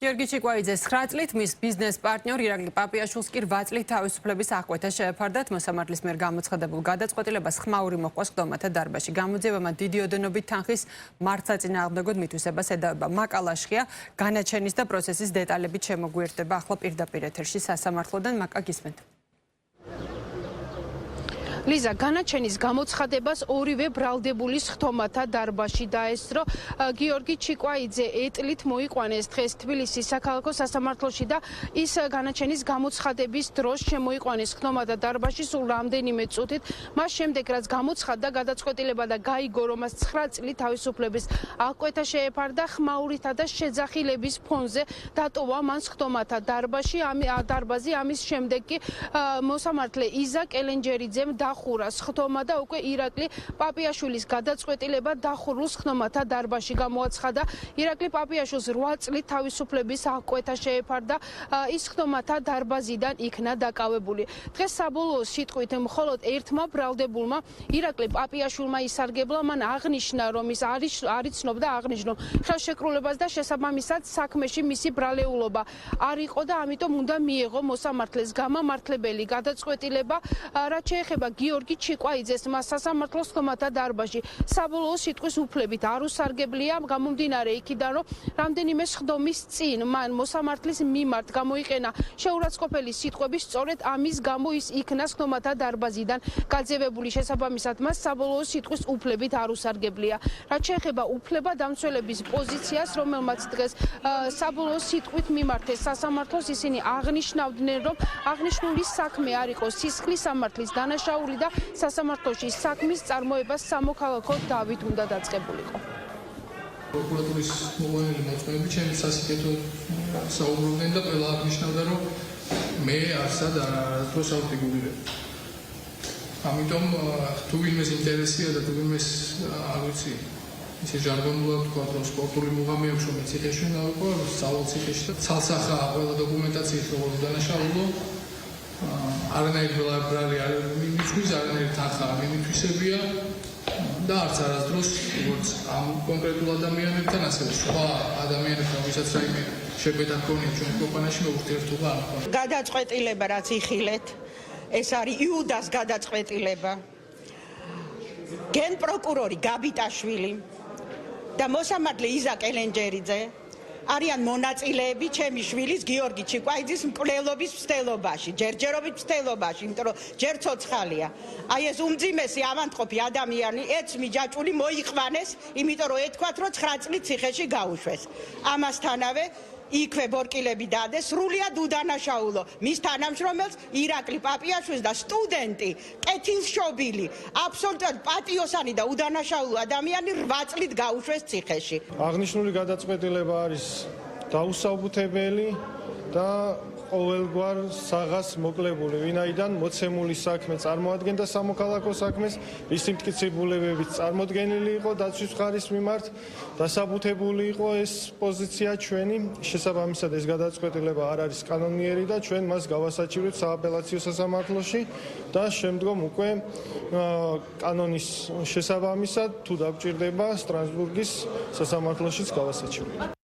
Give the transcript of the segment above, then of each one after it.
გიორგი ჩიკვაიძეს 9 წლით მის ბიზნეს პარტნიორ ირაკლი პაპიაშვილს კი 8 წლით თავისუფლების აღკვეთა შეეფარდათ. მოსამართლის მიერ გამოცხადებულ გადაწყვეტილებას ხმაური მოჰყვა სხდომათა დარბაზში. გამოძიებამ დიდი ოდენობით თანხის მართსაწინააღმდეგოდ მითვისებას ედავება. მაკალაშხია განაჩენის და პროცესის დეტალებით შემოგვიერთდება ახლა პირდაპირ ეთერში სასამართლოდან. მაკა გისმენთ. ლიზა, განაჩენის გამოცხადებას ორივე ბრალდებული სხდომათა დარბაზში დაესწრო. გიორგი ჩიკვაიძე ეტლით მოიყვანეს დღეს თბილისის საქალაქო სასამართლოში და ის განაჩენის გამოცხადების დროს შემოიყვანეს სხდომათა დარბაზში სულ რამდენიმე წუთით. მას შემდეგ რაც გამოცხადდა გადაწყვეტილება და გაიგო, რომ მას 9 წლით თავისუფლების აღკვეთა შეეფარდა, ხმაურითა და შეძახილების ფონზე დატოვა მან სხდომათა დარბაზში. ამის შემდეგ კი მოსამართლე იზა კელენჯერიძემ ხურა სხდომა და უკვე ირაკლი პაპიაშვილის გადაწყვეტილება დახურულ სხდომათა დარბაზში გამოაცხადა. ირაკლი პაპიაშვილს 8 წლით თავისუფლების აღკვეთა შეეფარდა. ის სხდომათა დარბაზიდან იქნა დაკავებული. დღეს საბოლოო სიტყვით მხოლოდ ერთმა ბრალდებულმა ირაკლი პაპიაშვილმა ისარგებლა. მან აღნიშნა, რომ ის არ იცნობდა აღნიშნულ ხელშეკრულებას და შესაბამისად საქმეში მისი ბრალეულობა არ იყო და ამიტომ უნდა მიეღო მოსამართლეს გამამართლებელი გადაწყვეტილება. რაც შეეხება გიორგი ჩიკვაიძეს, მას სასამართლოს სხდომათა დარბაზში საბოლოო სიტყვის უფლებით არ უსარგებლია, გამომდინარე იქიდან, რომ რამდენიმე სხდომის წინ მან მოსამართლის მიმართ გამოიყენა შეურაცხყოფელი სიტყვები, სწორედ ამის გამო ის იქნა სხდომათა დარბაზიდან გაძევებული. შესაბამისად მას საბოლოო სიტყვის უფლებით არ უსარგებლია. რაც შეეხება უფლებადამცველების პოზიციას, რომელმაც დღეს საბოლოო სიტყვით მიმართეს სასამართლოს, ისინი აღნიშნავდნენ, რომ აღნიშნული საქმე არ იყო სისხლის სამართლის დანაშაული და სასამართლოში საქმის წარმოება სამოქალაქო დავით უნდა დაწყებულიყო. პროკურატურის მოვალეები მოწმეები ჩემი სასიკეთო საუბრობდნენ და ყველა აღნიშნავდა, რომ მე არსად არასდროს არ ვფიგურირებ. ამიტომ თუ ვინმეს ინტერესია და თუ ვინმეს არ ვიცი ისე ჟარგონულად ვთქვა, რომ სპორტული მუღამი აქვს, რომ ციხეში უნდა ვიყო, სწავლობ ციხეში და ცალსახაა ყველა დოკუმენტაციით როგორ დანაშაულო. არანაირი ბრალი არ მიმიწვის, არანაირი თანხა არ მიმითვისებია და არც არასდროს როგორც ამ კონკრეტულ ადამიანებთან, ასევე სხვა ადამიანებთან, ვისაც რაიმე შეფეთა ჰქონია ჩვენ კომპანიაში, ურთიერთობა არ ჰქონია. გადაწყვეტილება რაც იხილეთ, ეს არის იუდას გადაწყვეტილება. გენპროკურორი გაბიტაშვილი და მოსამართლე იზა კელენჯერიძე არიან მონაწილეები ჩემი შვილის გიორგი ჩიკვაიძის მკვლელობის მცდელობაში, ჯერჯერობით მცდელობაში, იმიტომ რომ ჯერ ცოცხალია. აი ეს უმძიმესი ავადმყოფი ადამიანი ეცმი ჯაჭვული მოიყვანეს, იმიტომ რომ ეთქვათ, რომ 9 წლით ციხეში გაუშვეს. ამასთანავე იქვე ბორკილები დადეს, სრულიად უდანაშაულო მის თანამშრომელს ირაკლი პაპიაშვილს და სტუდენტი კეთილშობილი, აბსოლუტურად პატიოსანი და უდანაშაულო ადამიანი 8 წლით გაუშვეს ციხეში. აღნიშნული გადაწყვეტილება არის დაუსაბუთებელი და ყოველგვარ საღას მოკლებული, ვინაიდან მოცემული საქმე წარმოადგენდა სამოქალაქო საქმეს, რის სიმტკიცებულებებით წარმოდგენილი იყო დაცვის მხარის მიმართ, დასაბუთებული იყო ეს პოზიცია ჩვენი, შესაბამისად ეს გადაწყვეტილება არ არის კანონიერი და ჩვენ მას გავასაჩივრეთ სააპელაციო სასამართლოში და შემდგომ უკვე კანონის შესაბამისად თუ დაგჭირდება სტრასბურგის სასამართლოშიც გავასაჩივრეთ.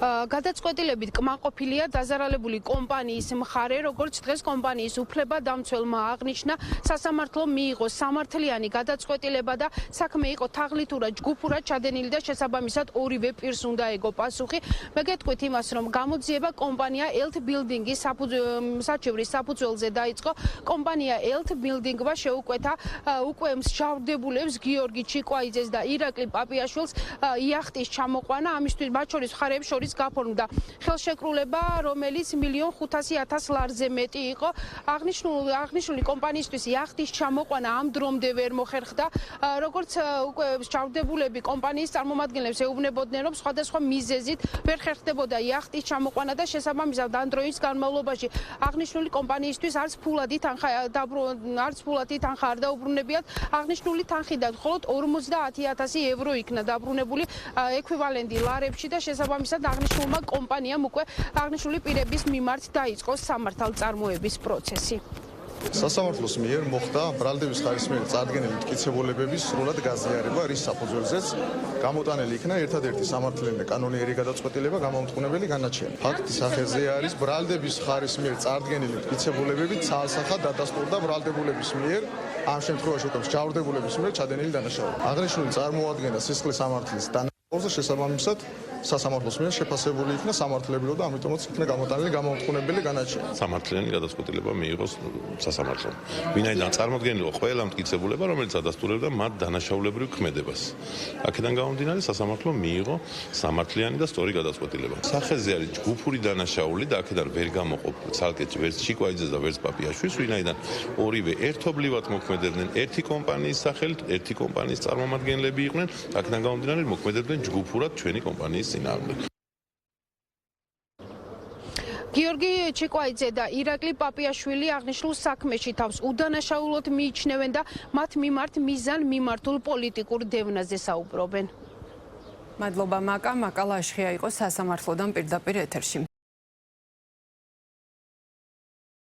გადაწყვეტილებით კმაყოფილია დაზარალებული კომპანიის მხარე, როგორც დღეს კომპანიის უფლებადამცველმა აღნიშნა, სასამართლომ მიიღო სამართლიანი გადაწყვეტილება და საქმე იყო თაღლითურად ჯგუფურად ჩადენილი და შესაბამისად ორივე პირს უნდა ეგო პასუხი. მე გეტყვით იმას, რომ გამოძიება კომპანია ელთ ბილდინგის საჩივრის საფუძველზე დაიწყო. კომპანია ელთ ბილდინგმა შეუკვეთა უკვე მსჯავრდებულებს გიორგი ჩიკვაიძეს და ირაკლი პაპიაშვილს იახტის ჩამოყვანა, ამისთვის მათ შორის მხარეებს შორის გაფორმდა ხელშეკრულება, რომელიც 1,500,000 ლარზე მეტი იყო. აღნიშნული კომპანიისთვის იახტის ჩამოყვანა ამ დრომდე ვერ მოხერხდა. როგორც უკვე მსჯავრდებულები კომპანიის წარმომადგენლებს ეუბნებოდნენ, რომ სხვადასხვა მიზეზით ვერ ხერხდებოდა იახტის ჩამოყვანა და შესაბამისად ამ დროის განმავლობაში აღნიშნული კომპანიისთვის არც ფულადი თანხა არ დაუბრუნებიათ. აღნიშნული თანხიდან მხოლოდ 50,000 ევრო იქნა დაბრუნებული ექვივალენტი ლარებში და შესაბამისად აღნიშნულმა კომპანიამ უკვე აღნიშნული პირების მიმართ დაიწყო სამართალწარმოების პროცესი. სასამართლოს მიერ მოხდა ბრალდების ხარისმიერი წარდგენილი მტკიცებულებების სრულად გაზიარება, რის საფუძველზეც გამოტანილი იქნა ერთადერთი სამართლიანი და კანონიერი გადაწყვეტილება გამომტყუნებელი განაჩენი. ფაქტის სახეზე არის ბრალდების ხარისმიერი წარდგენილი მტკიცებულებები ცალსახად დადასტურდა ბრალდებულების მიერ, ამ შემთხვევაში უკვე მსჯავრდებულების მიერ ჩადენილი დანაშაული. აღნიშნული წარმოადგენდა სისხლის სამართლის დანაშაულზე შესაბამისად სასამართლოს მიერ შეფასებული იქნა სამართლებრივად და ამიტომაც იქნა გამოტანილი გამომტყუნებელი განაჩენი. სამართლიანი გადაწყვეტილება მიიღოს სასამართლომ. ვინაიდან წარმოადგენლიყო ყველა მტკიცებულება, რომელიც ადასტურებდა მათ დანაშაულებრივ ქმედებას. აქედან გამომდინარე სასამართლომ მიიღო სამართლიანი და სწორი გადაწყვეტილება. სახეზე არის ჯგუფური დანაშაული და აქედან ვერ გამოყოფ ცალკე ვერც ჩიკვაიძეს და ვერც პაპიაშვილს, ვინაიდან ორივე ერთობლივად მოქმედებდნენ ერთი კომპანიის სახელით, ერთი კომპანიის წარმომადგენლები იყვნენ, აქედან გამომდინარე მოქმედებდნენ ჯგუფურად ჩვენი კომპანიის გიორგი ჩიკვაიძე და ირაკლი პაპიაშვილი აღნიშნულ საქმეში თავს უდანაშაულოდ მიიჩნევენ და მათ მიმართ მიზან მიმართულ პოლიტიკურ დევნაზე საუბრობენ. მადლობა მაკა ლაშხია იყო სასამართლოდან პირდაპირ ეთერში.